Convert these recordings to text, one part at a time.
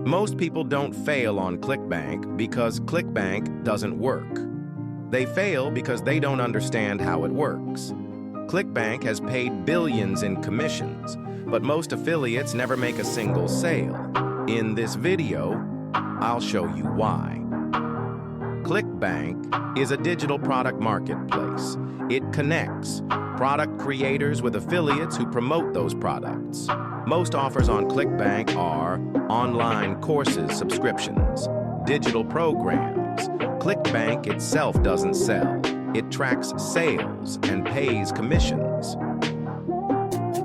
Most people don't fail on ClickBank because ClickBank doesn't work. They fail because they don't understand how it works. ClickBank has paid billions in commissions, but most affiliates never make a single sale. In this video, I'll show you why. ClickBank is a digital product marketplace. It connects product creators with affiliates who promote those products. Most offers on ClickBank are online courses, subscriptions, digital programs. ClickBank itself doesn't sell. It tracks sales and pays commissions.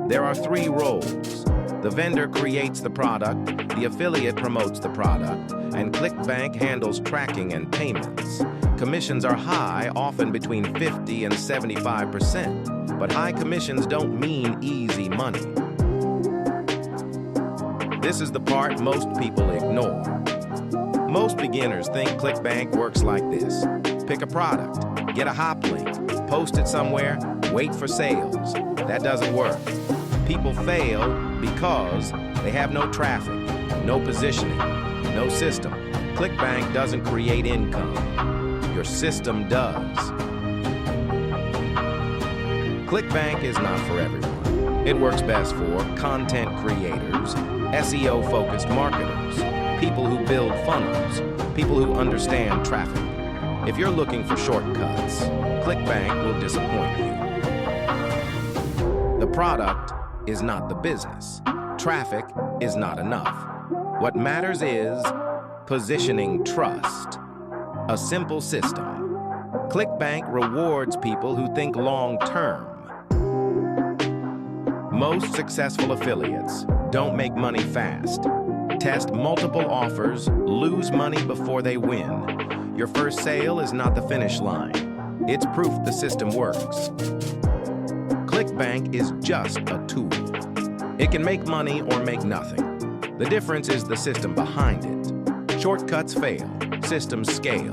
There are 3 roles. The vendor creates the product, the affiliate promotes the product, and ClickBank handles tracking and payments. Commissions are high, often between 50 and 75%, but high commissions don't mean easy money. This is the part most people ignore. Most beginners think ClickBank works like this. Pick a product, get a hop link, post it somewhere, wait for sales. That doesn't work. People fail because they have no traffic, no positioning, no system. ClickBank doesn't create income. Your system does. ClickBank is not for everyone. It works best for content creators, SEO-focused marketers, people who build funnels, people who understand traffic. If you're looking for shortcuts, ClickBank will disappoint you. The product is not the business. Traffic is not enough. What matters is positioning trust. A simple system. ClickBank rewards people who think long-term. Most successful affiliates don't make money fast. Test multiple offers, lose money before they win. Your first sale is not the finish line. It's proof the system works. ClickBank is just a tool. It can make money or make nothing. The difference is the system behind it. Shortcuts fail, systems scale.